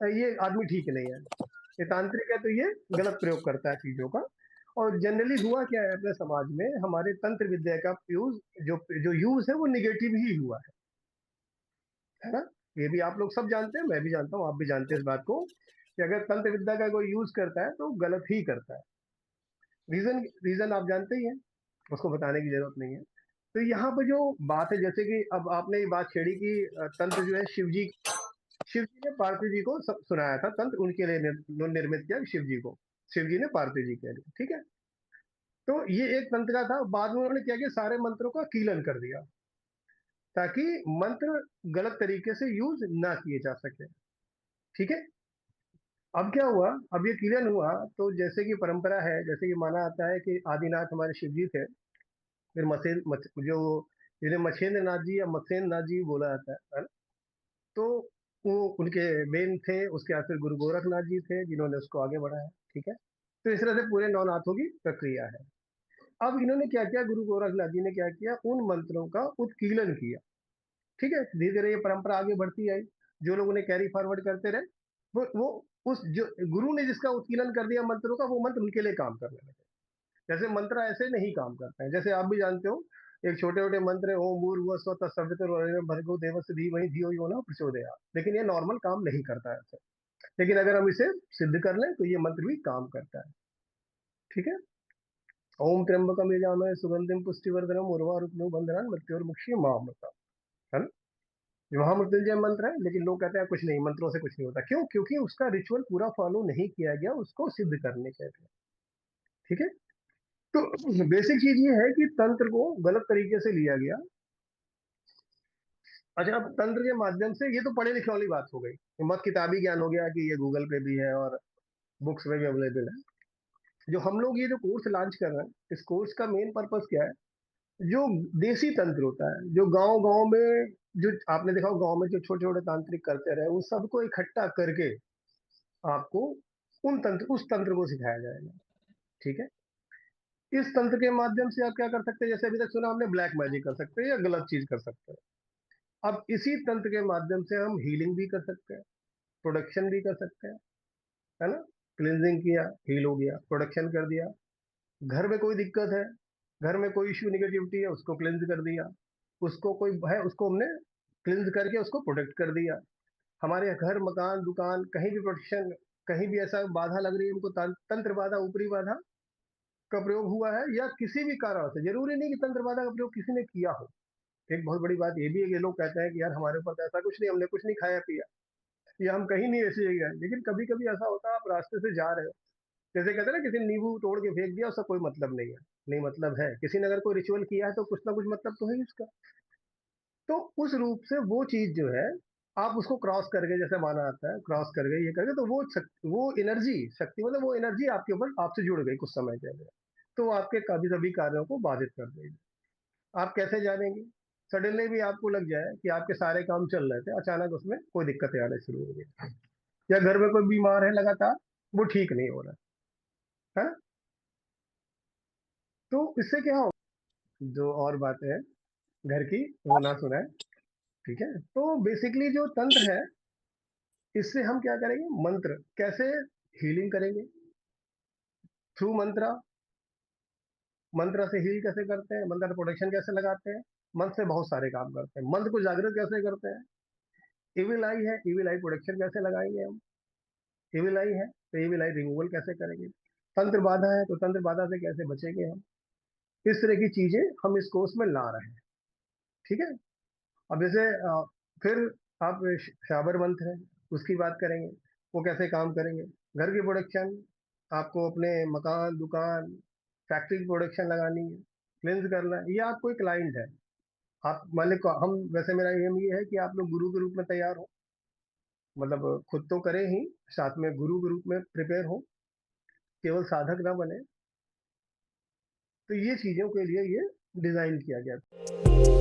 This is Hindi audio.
ये आदमी ठीक नहीं है, ये तांत्रिक है, तो ये गलत प्रयोग करता है चीजों का। और जनरली हुआ क्या है अपने समाज में, हमारे तंत्र विद्या का यूज, जो जो यूज है वो निगेटिव ही हुआ है ना। ये भी आप लोग सब जानते हैं, मैं भी जानता हूँ, आप भी जानते हैं इस बात को, कि अगर तंत्र विद्या का कोई यूज करता है तो गलत ही करता है। रीजन रीजन आप जानते ही हैं, उसको बताने की जरूरत नहीं है। तो यहाँ पर जो बात है, जैसे कि अब आपने ये बात छेड़ी कि तंत्र जो है शिव जी ने पार्वती जी को सुनाया था, तंत्र उनके लिए निर्मित किया शिव जी को, शिव जी ने पार्वती जी के लिए, ठीक है। तो ये एक तंत्र का था, बाद में उन्होंने क्या किया, सारे मंत्रों का कीलन कर दिया, ताकि मंत्र गलत तरीके से यूज ना किए जा सके, ठीक है। अब क्या हुआ, अब ये कीलन हुआ, तो जैसे कि परंपरा है, जैसे कि माना जाता है कि आदिनाथ हमारे शिव जी थे, फिर जो जिन्हें मछेंद्र नाथ जी या मत्स्येंद्र नाथ जी बोला जाता है ना? तो वो उनके मेन थे, उसके बाद फिर गुरु गोरखनाथ जी थे जिन्होंने उसको आगे बढ़ाया, ठीक है। तो इस तरह से पूरे नवनाथों की प्रक्रिया है। अब इन्होंने क्या किया, गुरु गोरखनाथ जी ने क्या किया, उन मंत्रों का उत्कीलन किया, ठीक है। धीरे धीरे ये परंपरा आगे बढ़ती आई, जो लोग उन्हें कैरी फॉरवर्ड करते रहे, वो उस जो गुरु ने जिसका उत्कीलन कर दिया मंत्रों का, वो मंत्र उनके लिए काम करने लगे। जैसे मंत्र ऐसे नहीं काम करते हैं, जैसे आप भी जानते हो, एक छोटे छोटे मंत्र है, ओम भूर्भुवः स्वः तत्सवितुर्वरेण्यं भर्गो देवस्य धीमहि धियो यो नः प्रचोदयात्, लेकिन ये नॉर्मल काम नहीं करता है ऐसे। लेकिन अगर हम इसे सिद्ध कर लें तो ये मंत्र भी काम करता है, ठीक है। ओम त्र्यंबकम यजामहे सुगंधिम पुष्टिवर्धनम उर्वारुकमिव बंधनान् मृत्योर्मुक्षीयमामृतम्, है ना। ये महामृत्युंजय मंत्र है, लेकिन लोग कहते हैं कुछ नहीं, मंत्रों से कुछ नहीं होता, क्यों? क्योंकि उसका रिचुअल पूरा फॉलो नहीं किया गया उसको सिद्ध करने के लिए, ठीक है। तो बेसिक चीज ये है कि तंत्र को गलत तरीके से लिया गया। अच्छा, अब तंत्र के माध्यम से, ये तो पढ़े लिखे वाली बात हो गई, मत किताबी ज्ञान हो गया कि ये गूगल पे भी है और बुक्स में भी अवेलेबल है। जो हम लोग ये जो कोर्स लॉन्च कर रहे हैं, इस कोर्स का मेन पर्पस क्या है, जो देसी तंत्र होता है, जो गांव गांव में, जो आपने देखा हो गांव में जो छोटे छोटे तांत्रिक करते रहे, उन सबको इकट्ठा करके आपको उस तंत्र को सिखाया जाएगा, ठीक है। इस तंत्र के माध्यम से आप क्या कर सकते हैं, जैसे अभी तक सुना हमने, ब्लैक मैजिक कर सकते हैं या गलत चीज कर सकते हैं। अब इसी तंत्र के माध्यम से हम हीलिंग भी कर सकते हैं, प्रोडक्शन भी कर सकते हैं, है ना। क्लिनजिंग किया, हील हो गया, प्रोडक्शन कर दिया। घर में कोई दिक्कत है, घर में कोई इश्यू निगेटिविटी है, उसको क्लिनज कर दिया। उसको कोई है, उसको हमने क्लिनज करके उसको प्रोटेक्ट कर दिया। हमारे घर, मकान, दुकान, कहीं भी प्रोटेक्शन, कहीं भी ऐसा बाधा लग रही है हमको, तंत्र बाधा, ऊपरी बाधा का प्रयोग हुआ है, या किसी भी कारण से, जरूरी नहीं कि तंत्र बाधा का प्रयोग किसी ने किया हो। एक बहुत बड़ी बात ये भी है कि लोग कहते हैं कि यार हमारे ऊपर तो ऐसा कुछ नहीं, हमने कुछ नहीं खाया पिया, या हम कहीं नहीं ऐसे गए, लेकिन कभी कभी ऐसा होता है, आप रास्ते से जा रहे हो, जैसे कहते हैं ना, किसी ने नींबू तोड़ के फेंक दिया, उसका कोई मतलब नहीं है। नहीं, मतलब है, किसी ने अगर कोई रिचुअल किया है तो कुछ ना कुछ मतलब तो है ही उसका। तो उस रूप से वो चीज जो है, आप उसको क्रॉस करके, जैसे माना जाता है, क्रॉस करके ये करके, तो वो एनर्जी, शक्ति मतलब वो एनर्जी आपके ऊपर, आपसे जुड़ गई कुछ समय के लिए, तो वो आपके कभी सभी कार्यों को बाधित कर देगी। आप कैसे जानेंगे? सडनली भी आपको लग जाए कि आपके सारे काम चल रहे थे, अचानक उसमें कोई दिक्कतें आने शुरू हो गई, या घर में कोई बीमार है लगातार, वो ठीक नहीं हो रहा है ना। तो इससे क्या हो, जो और बातें हैं घर की, वो ना सुनाए, ठीक है। तो बेसिकली जो तंत्र है, इससे हम क्या करेंगे, मंत्र कैसे हीलिंग करेंगे, थ्रू मंत्र। मंत्र से हील कैसे करते हैं, मंत्र प्रोटेक्शन कैसे लगाते हैं, मंत्र से बहुत सारे काम करते हैं, मंत्र को जागृत कैसे करते हैं। इविल आई है, इविल आई प्रोटेक्शन कैसे लगाएंगे हम, इविल आई है तो इविल आई रिमूवल कैसे करेंगे, तंत्र बाधा है तो तंत्र बाधा से कैसे बचेंगे हम। इस तरह की चीजें हम इस कोर्स में ला रहे हैं, ठीक है। अब जैसे फिर आप शाबर मंत्र है, उसकी बात करेंगे, वो कैसे काम करेंगे। घर की प्रोडक्शन, आपको अपने मकान, दुकान, फैक्ट्री की प्रोडक्शन लगानी है, क्लिनज करना है, ये आपको एक क्लाइंट है। आप मान लो, हम वैसे, मेरा एम ये है कि आप लोग गुरु के रूप में तैयार हो, मतलब खुद तो करें ही, साथ में गुरु के रूप में प्रिपेयर हो, केवल साधक ना बने। तो ये चीजों के लिए ये डिजाइन किया गया।